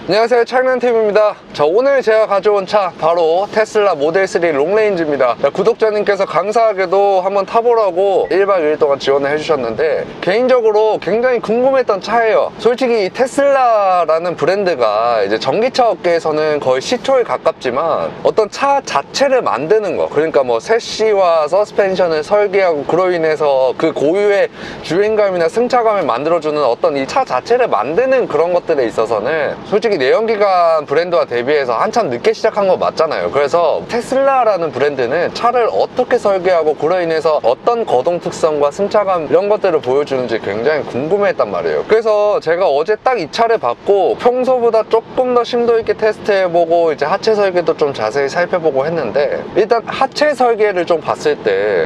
안녕하세요, 차영란TV입니다. 자, 오늘 제가 가져온 차 바로 테슬라 모델 3 롱레인지입니다. 구독자님께서 감사하게도 한번 타보라고 1박 2일 동안 지원을 해주셨는데, 개인적으로 굉장히 궁금했던 차예요. 솔직히 이 테슬라라는 브랜드가 이제 전기차 업계에서는 거의 시초에 가깝지만, 어떤 차 자체를 만드는 거, 그러니까 뭐 세시와 서스펜션을 설계하고 그로 인해서 그 고유의 주행감이나 승차감을 만들어주는 어떤 이 차 자체를 만드는 그런 것들에 있어서는 솔직히 내연기관 브랜드와 대비해서 한참 늦게 시작한 거 맞잖아요. 그래서 테슬라라는 브랜드는 차를 어떻게 설계하고 그로 인해서 어떤 거동 특성과 승차감 이런 것들을 보여주는지 굉장히 궁금했단 말이에요. 그래서 제가 어제 딱 이 차를 받고 평소보다 조금 더 심도 있게 테스트해보고 이제 하체 설계도 좀 자세히 살펴보고 했는데, 일단 하체 설계를 좀 봤을 때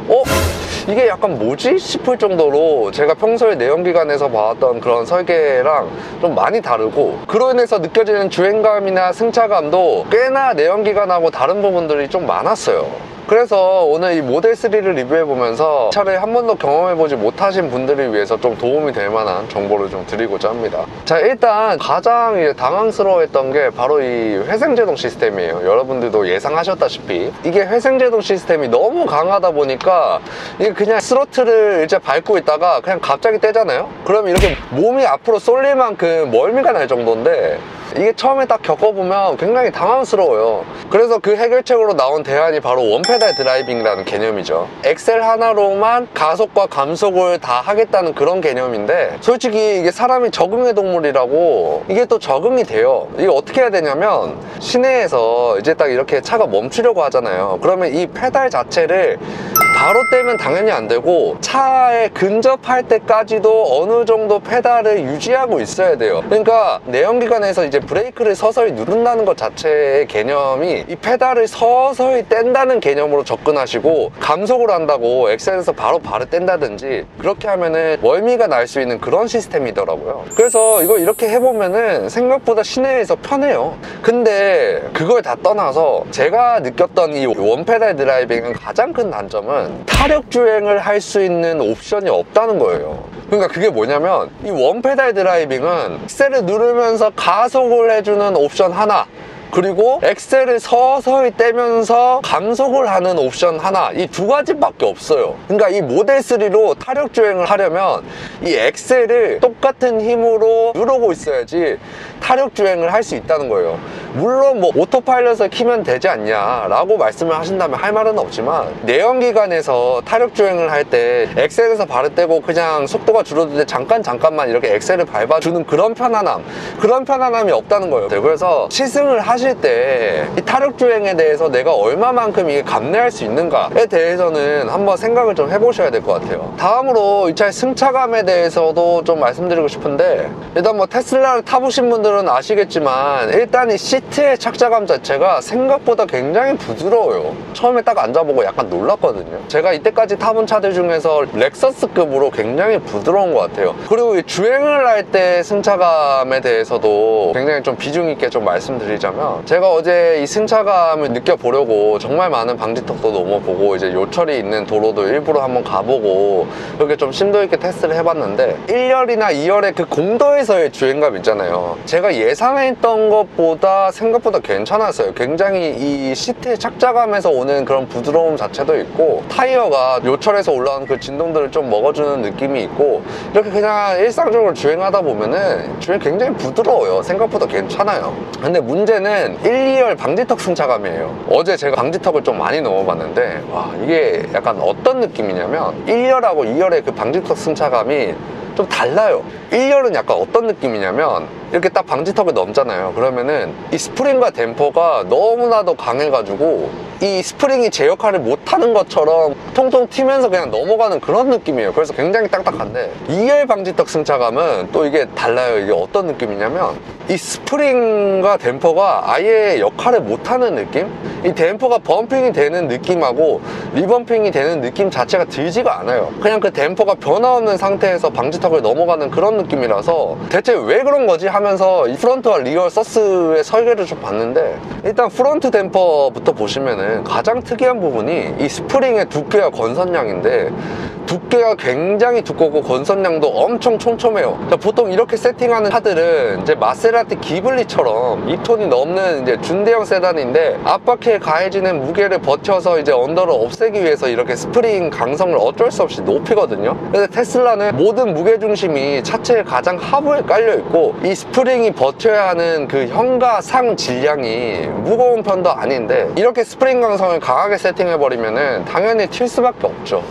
이게 약간 뭐지? 싶을 정도로 제가 평소에 내연기관에서 봐왔던 그런 설계랑 좀 많이 다르고, 그로 인해서 느껴지는 주행감이나 승차감도 꽤나 내연기관하고 다른 부분들이 좀 많았어요. 그래서 오늘 이 모델 3를 리뷰해보면서 차를 한 번도 경험해보지 못하신 분들을 위해서 좀 도움이 될 만한 정보를 좀 드리고자 합니다. 자, 일단 가장 이제 당황스러워했던 게 바로 이 회생제동 시스템이에요. 여러분들도 예상하셨다시피 이게 회생제동 시스템이 너무 강하다 보니까 이게 그냥 스로틀을 이제 밟고 있다가 그냥 갑자기 떼잖아요? 그러면 이렇게 몸이 앞으로 쏠릴 만큼 멀미가 날 정도인데, 이게 처음에 딱 겪어보면 굉장히 당황스러워요. 그래서 그 해결책으로 나온 대안이 바로 원페달 드라이빙이라는 개념이죠. 엑셀 하나로만 가속과 감속을 다 하겠다는 그런 개념인데, 솔직히 이게 사람이 적응의 동물이라고 이게 또 적응이 돼요. 이게 어떻게 해야 되냐면, 시내에서 이제 딱 이렇게 차가 멈추려고 하잖아요. 그러면 이 페달 자체를 바로 떼면 당연히 안 되고, 차에 근접할 때까지도 어느 정도 페달을 유지하고 있어야 돼요. 그러니까 내연기관에서 이제 브레이크를 서서히 누른다는 것 자체의 개념이 이 페달을 서서히 뗀다는 개념으로 접근하시고, 감속을 한다고 엑셀에서 바로 뗀다든지 그렇게 하면은 멀미가 날 수 있는 그런 시스템이더라고요. 그래서 이거 이렇게 해보면은 생각보다 시내에서 편해요. 근데 그걸 다 떠나서 제가 느꼈던 이 원페달 드라이빙은 가장 큰 단점은 타력 주행을 할 수 있는 옵션이 없다는 거예요. 그러니까 그게 뭐냐면, 이 원페달 드라이빙은 엑셀을 누르면서 가속을 해주는 옵션 하나, 그리고 엑셀을 서서히 떼면서 감속을 하는 옵션 하나, 이 두 가지밖에 없어요. 그러니까 이 모델 3로 타력 주행을 하려면 이 엑셀을 똑같은 힘으로 누르고 있어야지 타력 주행을 할 수 있다는 거예요. 물론 뭐 오토파일럿을 키면 되지 않냐 라고 말씀을 하신다면 할 말은 없지만, 내연기관에서 타력 주행을 할 때 엑셀에서 발을 떼고 그냥 속도가 줄어들 때 잠깐만 이렇게 엑셀을 밟아주는 그런 편안함이 없다는 거예요. 그래서 시승을 하실 때 이 타력 주행에 대해서 내가 얼마만큼 이게 감내할 수 있는가에 대해서는 한번 생각을 좀 해보셔야 될 것 같아요. 다음으로 이 차의 승차감에 대해서도 좀 말씀드리고 싶은데, 일단 뭐 테슬라를 타보신 분들은 아시겠지만 일단 이 시트의 착자감 자체가 생각보다 굉장히 부드러워요. 처음에 딱 앉아보고 약간 놀랐거든요. 제가 이때까지 타본 차들 중에서 렉서스급으로 굉장히 부드러운 것 같아요. 그리고 이 주행을 할 때 승차감에 대해서도 굉장히 좀 비중 있게 좀 말씀드리자면, 제가 어제 이 승차감을 느껴보려고 정말 많은 방지턱도 넘어보고 이제 요철이 있는 도로도 일부러 한번 가보고 그렇게 좀 심도 있게 테스트를 해봤는데, 1열이나 2열의 그 공도에서의 주행감 있잖아요. 제가 예상했던 것보다 생각보다 괜찮았어요. 굉장히 이 시트의 착자감에서 오는 그런 부드러움 자체도 있고, 타이어가 요철에서 올라오는 그 진동들을 좀 먹어주는 느낌이 있고, 이렇게 그냥 일상적으로 주행하다 보면은 주행 굉장히 부드러워요. 생각보다 괜찮아요. 근데 문제는 1, 2열 방지턱 승차감이에요. 어제 제가 방지턱을 좀 많이 넘어봤는데, 와, 이게 약간 어떤 느낌이냐면 1열하고 2열의 그 방지턱 승차감이 좀 달라요. 1열은 약간 어떤 느낌이냐면, 이렇게 딱 방지턱을 넘잖아요. 그러면은 이 스프링과 댐퍼가 너무나도 강해가지고 이 스프링이 제 역할을 못하는 것처럼 통통 튀면서 그냥 넘어가는 그런 느낌이에요. 그래서 굉장히 딱딱한데, 2열 방지턱 승차감은 또 이게 달라요. 이게 어떤 느낌이냐면, 이 스프링과 댐퍼가 아예 역할을 못하는 느낌? 이 댐퍼가 범핑이 되는 느낌하고 리범핑이 되는 느낌 자체가 들지가 않아요. 그냥 그 댐퍼가 변화 없는 상태에서 방지턱을 넘어가는 그런 느낌이라서 대체 왜 그런 거지? 하면서 이 프론트와 리어 서스의 설계를 좀 봤는데, 일단 프론트 댐퍼부터 보시면은 가장 특이한 부분이 이 스프링의 두께와 건선량인데, 두께가 굉장히 두껍고 건선량도 엄청 촘촘해요. 보통 이렇게 세팅하는 차들은 이제 마세라티 기블리처럼 2톤이 넘는 이제 준대형 세단인데, 앞바퀴에 가해지는 무게를 버텨서 이제 언더를 없애기 위해서 이렇게 스프링 강성을 어쩔 수 없이 높이거든요. 근데 테슬라는 모든 무게중심이 차체의 가장 하부에 깔려 있고, 이 스프링이 버텨야 하는 그 현과 상 질량이 무거운 편도 아닌데, 이렇게 스프링 강성을 강하게 세팅해버리면은 당연히 튈 수밖에 없죠.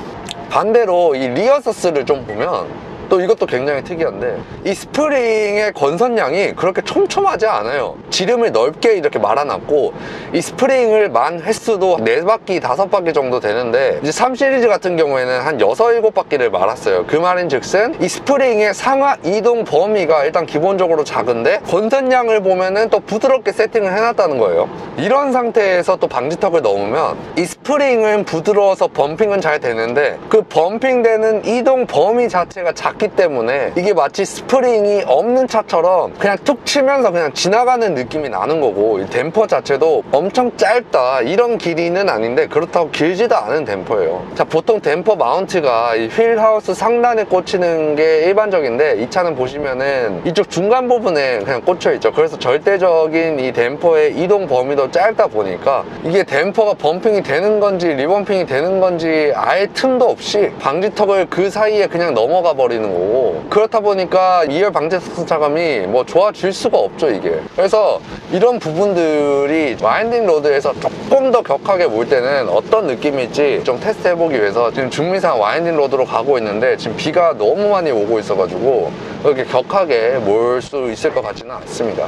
반대로 이 리어 서스를 좀 보면 또 이것도 굉장히 특이한데, 이 스프링의 건선량이 그렇게 촘촘하지 않아요. 지름을 넓게 이렇게 말아놨고, 이 스프링을 만 횟수도 4바퀴, 5바퀴 정도 되는데, 이제 3 시리즈 같은 경우에는 한 6, 7바퀴를 말았어요. 그 말인 즉슨 이 스프링의 상하 이동 범위가 일단 기본적으로 작은데, 건선량을 보면은 또 부드럽게 세팅을 해놨다는 거예요. 이런 상태에서 또 방지턱을 넣으면 이 스프링은 부드러워서 범핑은 잘 되는데, 그 범핑되는 이동 범위 자체가 작기 때문에 이게 마치 스프링이 없는 차처럼 그냥 툭 치면서 그냥 지나가는 느낌이 나는 거고, 이 댐퍼 자체도 엄청 짧다 이런 길이는 아닌데 그렇다고 길지도 않은 댐퍼예요. 자, 보통 댐퍼 마운트가 이 휠하우스 상단에 꽂히는 게 일반적인데, 이 차는 보시면은 이쪽 중간 부분에 그냥 꽂혀 있죠. 그래서 절대적인 이 댐퍼의 이동 범위도 짧다 보니까 이게 댐퍼가 범핑이 되는 건지 리범핑이 되는 건지 아예 틈도 없이 방지턱을 그 사이에 그냥 넘어가 버리는 거고, 그렇다 보니까 2열 방지턱 차감이 뭐 좋아질 수가 없죠 이게. 그래서 이런 부분들이 와인딩 로드에서 조금 더 격하게 몰 때는 어떤 느낌일지 좀 테스트 해보기 위해서 지금 중미산 와인딩 로드로 가고 있는데, 지금 비가 너무 많이 오고 있어가지고 이렇게 격하게 몰 수 있을 것 같지는 않습니다.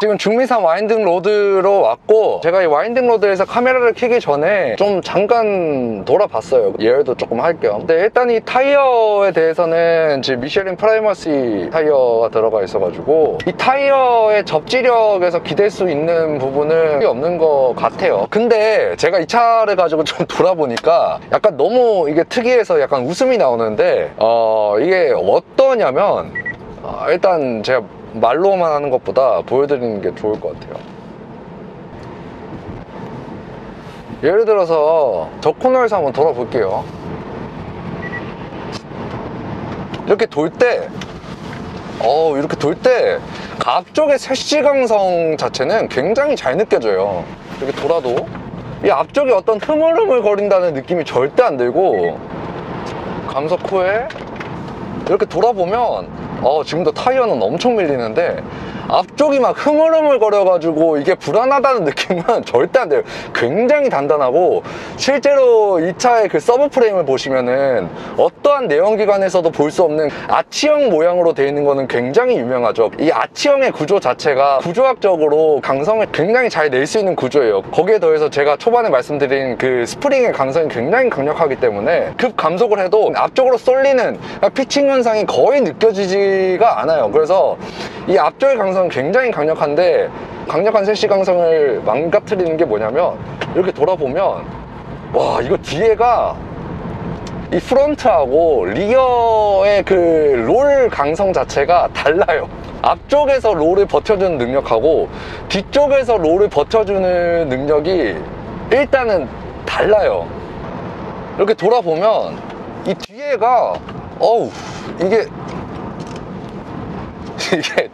지금 중미산 와인딩 로드로 왔고, 제가 이 와인딩 로드에서 카메라를 켜기 전에 좀 잠깐 돌아봤어요. 예열도 조금 할 겸. 근데 일단 이 타이어에 대해서는 지금 미쉐린 프라이머시 타이어가 들어가 있어가지고 이 타이어의 접지력에서 기댈 수 있는 부분은 없는 것 같아요. 근데 제가 이 차를 가지고 좀 돌아보니까 약간 너무 이게 특이해서 약간 웃음이 나오는데, 이게 어떠냐면, 일단 제가 말로만 하는 것보다 보여드리는 게 좋을 것 같아요. 예를 들어서 저 코너에서 한번 돌아볼게요. 이렇게 돌 때 이렇게 돌 때 앞쪽의 세시 강성 자체는 굉장히 잘 느껴져요. 이렇게 돌아도 이 앞쪽에 어떤 흐물흐물 거린다는 느낌이 절대 안 들고, 감속 후에 이렇게 돌아보면 지금도 타이어는 엄청 밀리는데 앞쪽이 막 흐물흐물 거려가지고 이게 불안하다는 느낌은 절대 안 돼요. 굉장히 단단하고, 실제로 이 차의 그 서브 프레임을 보시면은 어떠한 내연기관에서도 볼 수 없는 아치형 모양으로 되어 있는 거는 굉장히 유명하죠. 이 아치형의 구조 자체가 구조학적으로 강성을 굉장히 잘 낼 수 있는 구조예요. 거기에 더해서 제가 초반에 말씀드린 그 스프링의 강성이 굉장히 강력하기 때문에 급 감속을 해도 앞쪽으로 쏠리는 피칭 현상이 거의 느껴지지가 않아요. 그래서 이 앞쪽의 강성은 굉장히 강력한데, 강력한 세시 강성을 망가뜨리는 게 뭐냐면, 이렇게 돌아보면 와, 이거 뒤에가 이 프론트하고 리어의 그 롤 강성 자체가 달라요. 앞쪽에서 롤을 버텨주는 능력하고 뒤쪽에서 롤을 버텨주는 능력이 일단은 달라요. 이렇게 돌아보면 이 뒤에가 이게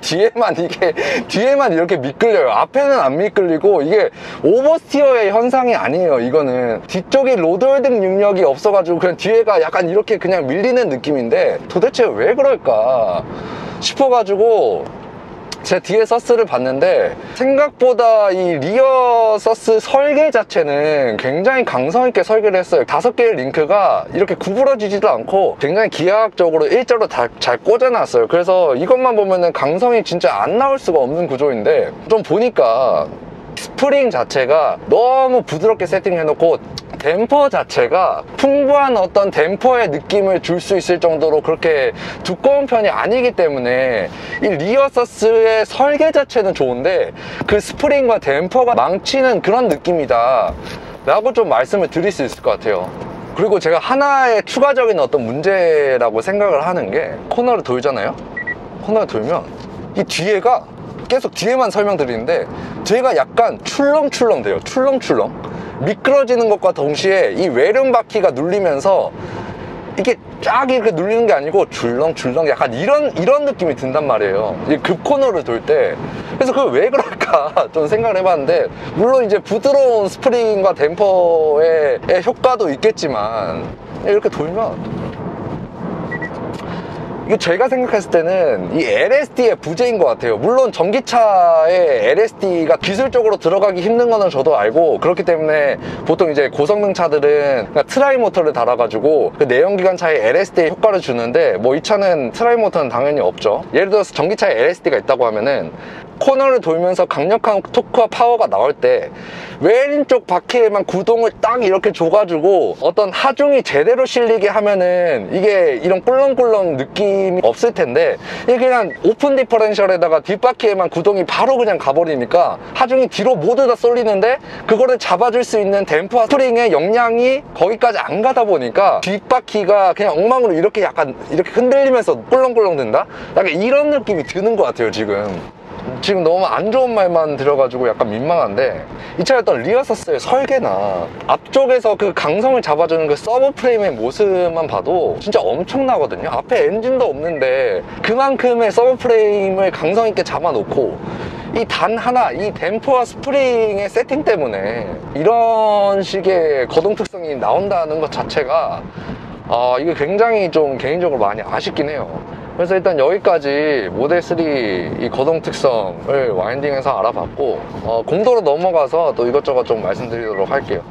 뒤에만 이렇게 미끌려요. 앞에는 안 미끌리고, 이게 오버스티어의 현상이 아니에요. 이거는 뒤쪽에 로드홀딩 능력이 없어가지고 그냥 뒤에가 약간 이렇게 그냥 밀리는 느낌인데, 도대체 왜 그럴까 싶어가지고 제 뒤에 서스를 봤는데, 생각보다 이 리어 서스 설계 자체는 굉장히 강성 있게 설계를 했어요. 5개의 링크가 이렇게 구부러지지도 않고 굉장히 기하학적으로 일자로 잘 꽂아놨어요. 그래서 이것만 보면은 강성이 진짜 안 나올 수가 없는 구조인데, 좀 보니까 스프링 자체가 너무 부드럽게 세팅해놓고 댐퍼 자체가 풍부한 어떤 댐퍼의 느낌을 줄 수 있을 정도로 그렇게 두꺼운 편이 아니기 때문에 이 리어 서스의 설계 자체는 좋은데, 그 스프링과 댐퍼가 망치는 그런 느낌이다 라고 좀 말씀을 드릴 수 있을 것 같아요. 그리고 제가 하나의 추가적인 어떤 문제라고 생각을 하는 게, 코너를 돌잖아요. 코너를 돌면 이 뒤에가 계속 뒤에만 설명드리는데 뒤에가 약간 출렁출렁 돼요. 출렁출렁 미끄러지는 것과 동시에 이 외륜 바퀴가 눌리면서 이게 쫙 이렇게 눌리는 게 아니고 줄렁줄렁 약간 이런 느낌이 든단 말이에요. 이 급코너를 돌 때. 그래서 그걸 왜 그럴까 좀 생각을 해봤는데, 물론 이제 부드러운 스프링과 댐퍼의 효과도 있겠지만 이렇게 돌면 이게 제가 생각했을 때는 이 LSD의 부재인 것 같아요. 물론 전기차에 LSD가 기술적으로 들어가기 힘든 거는 저도 알고, 그렇기 때문에 보통 이제 고성능 차들은 트라이 모터를 달아가지고 그 내연기관차에 LSD의 효과를 주는데, 뭐 이 차는 트라이 모터는 당연히 없죠. 예를 들어서 전기차에 LSD가 있다고 하면은 코너를 돌면서 강력한 토크와 파워가 나올 때 왼쪽 바퀴에만 구동을 딱 이렇게 줘가지고 어떤 하중이 제대로 실리게 하면은 이게 이런 꿀렁꿀렁 느낌이 없을 텐데, 이게 그냥 오픈 디퍼렌셜에다가 뒷바퀴에만 구동이 바로 그냥 가버리니까 하중이 뒤로 모두 다 쏠리는데 그거를 잡아줄 수 있는 댐프와 스프링의 역량이 거기까지 안 가다 보니까 뒷바퀴가 그냥 엉망으로 이렇게 약간 이렇게 흔들리면서 꿀렁꿀렁 된다? 약간 이런 느낌이 드는 것 같아요. 지금 너무 안 좋은 말만 들어가지고 약간 민망한데, 이 차의 어떤 리어서스의 설계나 앞쪽에서 그 강성을 잡아주는 그 서브 프레임의 모습만 봐도 진짜 엄청나거든요. 앞에 엔진도 없는데 그만큼의 서브 프레임을 강성 있게 잡아놓고 이 단 하나, 이 댐퍼와 스프링의 세팅 때문에 이런 식의 거동 특성이 나온다는 것 자체가 이게 굉장히 좀 개인적으로 많이 아쉽긴 해요. 그래서 일단 여기까지 모델3 이 거동 특성을 와인딩에서 알아봤고, 공도로 넘어가서 또 이것저것 좀 말씀드리도록 할게요.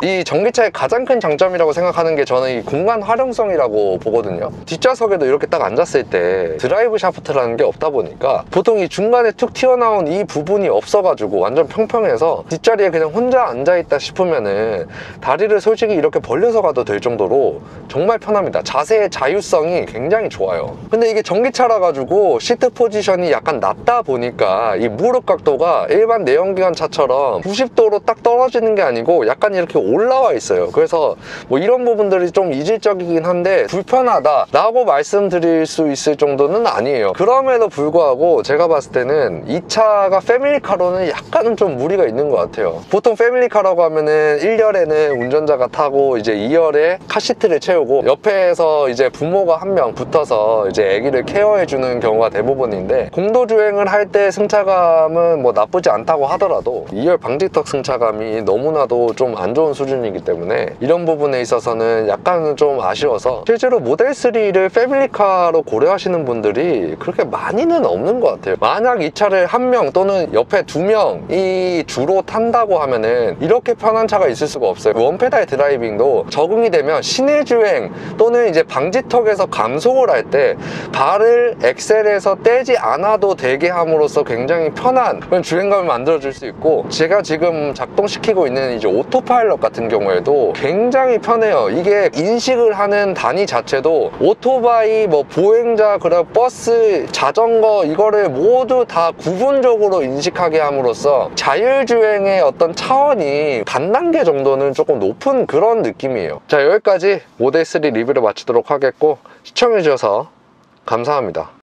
이 전기차의 가장 큰 장점이라고 생각하는 게 저는 이 공간 활용성이라고 보거든요. 뒷좌석에도 이렇게 딱 앉았을 때 드라이브 샤프트라는 게 없다 보니까 보통 이 중간에 툭 튀어나온 이 부분이 없어가지고 완전 평평해서 뒷자리에 그냥 혼자 앉아있다 싶으면은 다리를 솔직히 이렇게 벌려서 가도 될 정도로 정말 편합니다. 자세의 자유성이 굉장히 좋아요. 근데 이게 전기차라 가지고 시트 포지션이 약간 낮다 보니까 이 무릎 각도가 일반 내연기관 차처럼 90도로 딱 떨어지는 게 아니고 약간 이렇게 올라와 있어요. 그래서 뭐 이런 부분들이 좀 이질적이긴 한데 불편하다 라고 말씀드릴 수 있을 정도는 아니에요. 그럼에도 불구하고 제가 봤을 때는 이 차가 패밀리카로는 약간은 좀 무리가 있는 것 같아요. 보통 패밀리카라고 하면은 1열에는 운전자가 타고 이제 2열에 카시트를 채우고 옆에서 이제 부모가 한 명 붙어서 이제 아기를 케어해주는 경우가 대부분인데, 공도주행을 할 때 승차감은 뭐 나쁘지 않다고 하더라도 2열 방지턱 승차감이 너무나도 좀 안 좋은 수준이기 때문에 이런 부분에 있어서는 약간은 좀 아쉬워서 실제로 모델3를 패밀리카로 고려하시는 분들이 그렇게 많이는 없는 것 같아요. 만약 이 차를 한 명 또는 옆에 2명이 주로 탄다고 하면은 이렇게 편한 차가 있을 수가 없어요. 원페달 드라이빙도 적응이 되면 시내 주행 또는 이제 방지턱에서 감속을 할 때 발을 엑셀에서 떼지 않아도 되게 함으로써 굉장히 편한 그런 주행감을 만들어줄 수 있고, 제가 지금 작동시키고 있는 이제 오토파일럿 같은 경우에도 굉장히 편해요. 이게 인식을 하는 단위 자체도 오토바이, 뭐 보행자, 그리고 버스, 자전거 이거를 모두 다 구분적으로 인식하게 함으로써 자율주행의 어떤 차원이 반 단계 정도는 조금 높은 그런 느낌이에요. 자, 여기까지 모델3 리뷰를 마치도록 하겠고, 시청해주셔서 감사합니다.